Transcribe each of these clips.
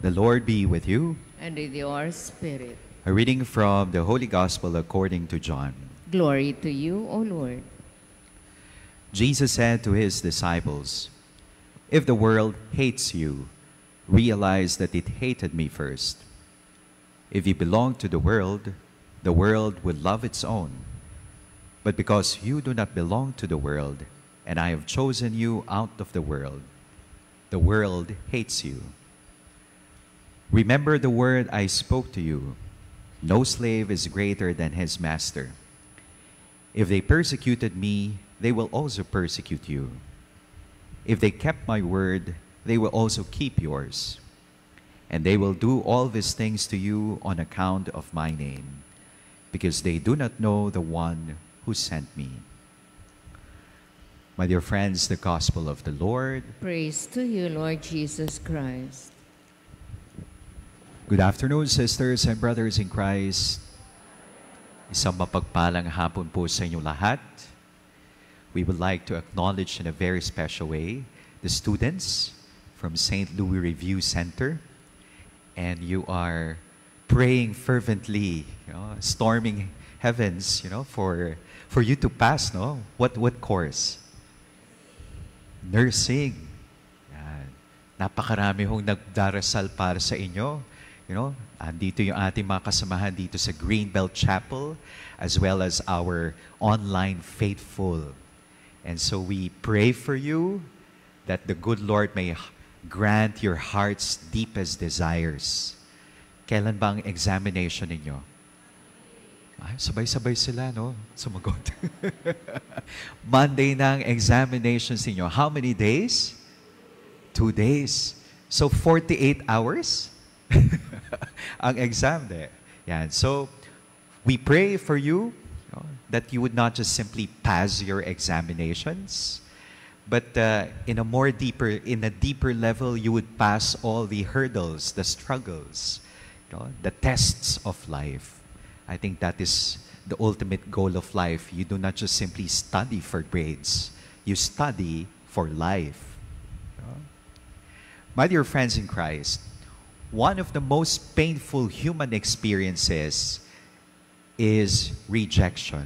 The Lord be with you. And with your spirit. A reading from the Holy Gospel according to John. Glory to you, O Lord. Jesus said to his disciples, "If the world hates you, realize that it hated me first. If you belong to the world would love its own. But because you do not belong to the world, and I have chosen you out of the world hates you. Remember the word I spoke to you. No slave is greater than his master. If they persecuted me, they will also persecute you. If they kept my word, they will also keep yours. And they will do all these things to you on account of my name, because they do not know the one who sent me." My dear friends, the Gospel of the Lord. Praise to you, Lord Jesus Christ. Good afternoon, sisters and brothers in Christ. Isang mapagpalang hapon po sa inyong lahat. We would like to acknowledge in a very special way the students from St. Louis Review Center. And you are praying fervently, storming heavens, for you to pass, no? What course? Nursing. Yan. Napakarami hong nagdarasal para sa inyo. Andito yung ating mga kasamahan dito sa Greenbelt Chapel, as well as our online faithful. And so we pray for you that the good Lord may grant your heart's deepest desires. Kailan ba ang examination ninyo? Sabay-sabay sila, no? Sumagot. Monday na ang examinations ninyo. How many days? 2 days. So 48 hours? Ang exam de. Yan. So, we pray for you, that you would not just simply pass your examinations, but in a deeper level, you would pass all the hurdles, the struggles, the tests of life. I think that is the ultimate goal of life. You do not just simply study for grades. You study for life. My dear friends in Christ, one of the most painful human experiences is rejection.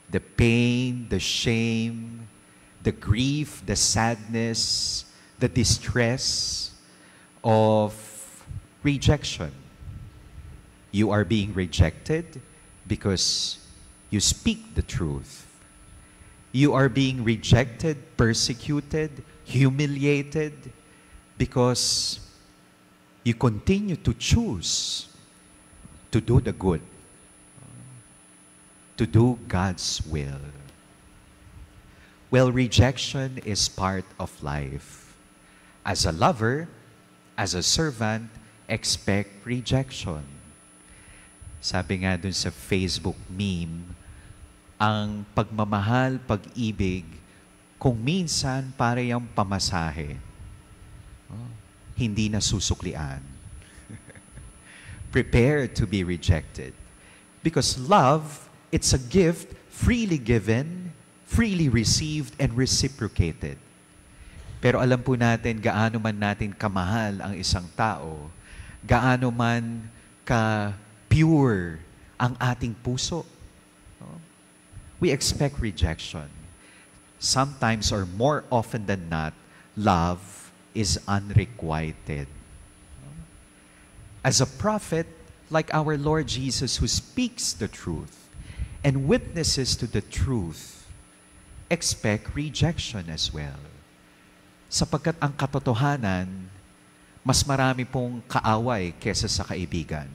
The pain, the shame, the grief, the sadness, the distress of rejection. You are being rejected because you speak the truth. You are being rejected, persecuted, humiliated because you continue to choose to do the good, to do God's will. Well, rejection is part of life. As a lover, as a servant, expect rejection. Sabi nga dun sa Facebook meme, ang pagmamahal, pag-ibig, kung minsan para yung pamasahe, hindi na susuklian. Prepare to be rejected. Because love, it's a gift freely given, freely received, and reciprocated. Pero alam po natin, gaano man natin kamahal ang isang tao, gaano man ka-pure ang ating puso, we expect rejection. Sometimes or more often than not, love is unrequited. As a prophet, like our Lord Jesus, who speaks the truth and witnesses to the truth, expect rejection as well. Sapagkat ang katotohanan, mas marami pong kaaway kesa sa kaibigan.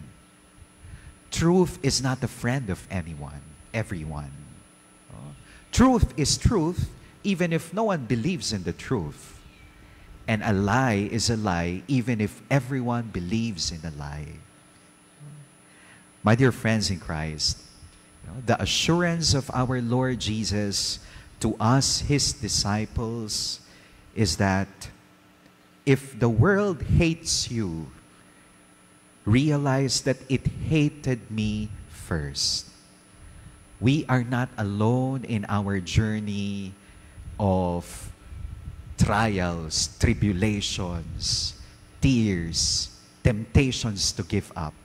Truth is not a friend of everyone. Truth is truth, even if no one believes in the truth. And a lie is a lie, even if everyone believes in a lie. My dear friends in Christ, the assurance of our Lord Jesus to us, His disciples, is that if the world hates you, realize that it hated me first. We are not alone in our journey of trials, tribulations, tears, temptations to give up.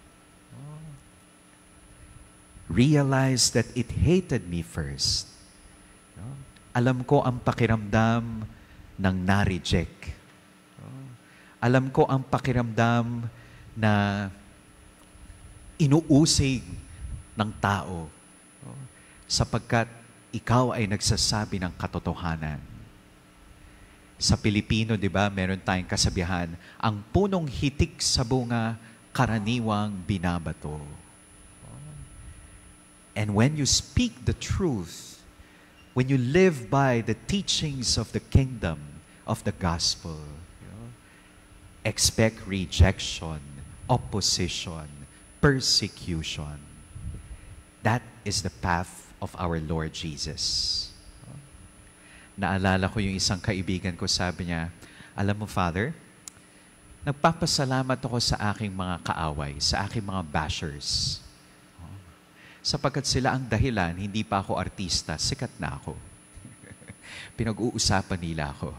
Realize that it hated me first. Alam ko ang pakiramdam ng na-reject. Alam ko ang pakiramdam na inuusig ng tao sapagkat ikaw ay nagsasabi ng katotohanan. Sa Pilipino, di ba, meron tayong kasabihan, ang punong hitik sa bunga, karaniwang binabato. And when you speak the truth, when you live by the teachings of the kingdom, of the gospel, expect rejection, opposition, persecution. That is the path of our Lord Jesus. Naalala ko yung isang kaibigan ko, sabi niya, alam mo, Father, nagpapasalamat ako sa aking mga kaaway, sa aking mga bashers. Sapagkat sila ang dahilan, hindi pa ako artista, sikat na ako. Pinag-uusapan nila ako.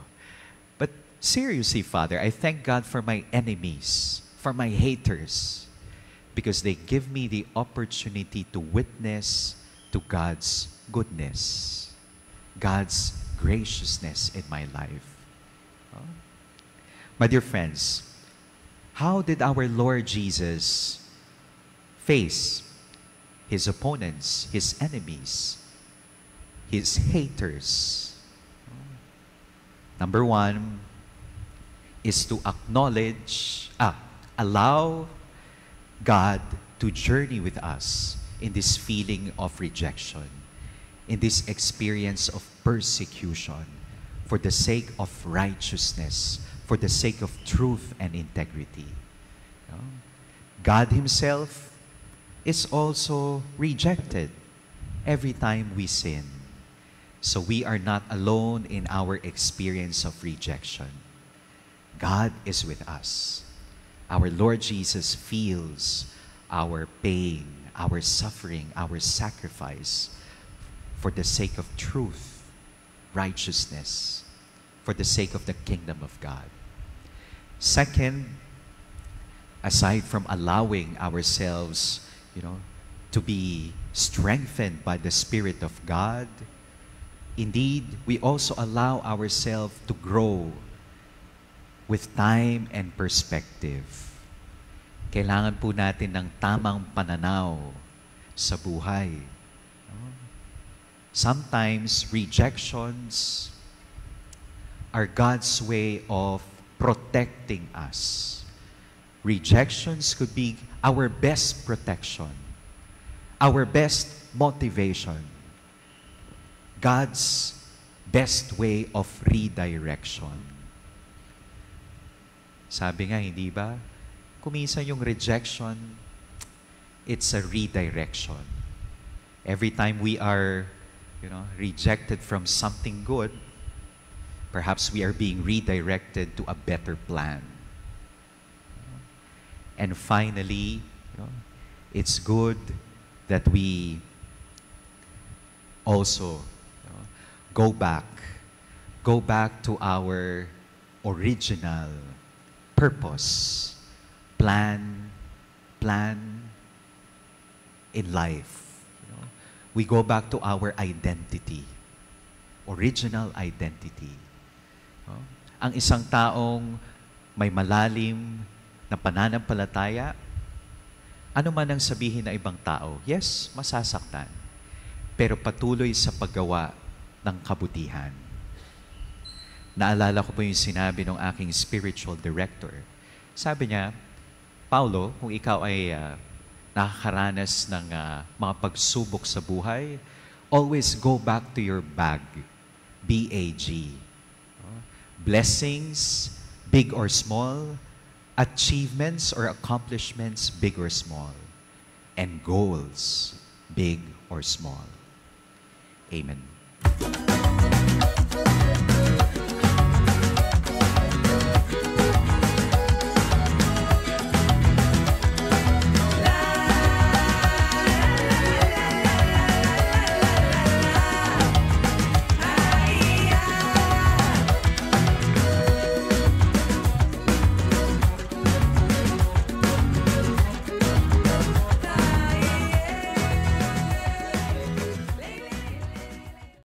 But seriously, Father, I thank God for my enemies, for my haters, because they give me the opportunity to witness to God's goodness, God's graciousness in my life. My dear friends, how did our Lord Jesus face His opponents, His enemies, His haters? Number one is to allow God to journey with us in this feeling of rejection, in this experience of persecution, for the sake of righteousness, for the sake of truth and integrity. God Himself is also rejected every time we sin. So we are not alone in our experience of rejection. God is with us. Our Lord Jesus feels our pain, our suffering, our sacrifice for the sake of truth, righteousness, for the sake of the kingdom of God. Second, aside from allowing ourselves to be strengthened by the Spirit of God, indeed, we also allow ourselves to grow with time and perspective. Kailangan po natin ng tamang pananaw sa buhay. Sometimes, rejections are God's way of protecting us. Rejections could be our best protection, our best motivation, God's best way of redirection. Sabi nga, hindi ba? Kuminsan yung rejection, it's a redirection. Every time we are, rejected from something good, perhaps we are being redirected to a better plan. And finally, it's good that we also go back to our original purpose, plan in life. We go back to our identity, original identity. Ang isang taong may malalim na pananampalataya, ano man ang sabihin ng ibang tao, yes, masasaktan, pero patuloy sa paggawa ng kabutihan. Naalala ko po yung sinabi ng aking spiritual director. Sabi niya, Paulo, kung ikaw ay nakakaranas ng mga pagsubok sa buhay, always go back to your bag, B-A-G. Blessings, big or small, achievements or accomplishments, big or small. and goals, big or small. Amen.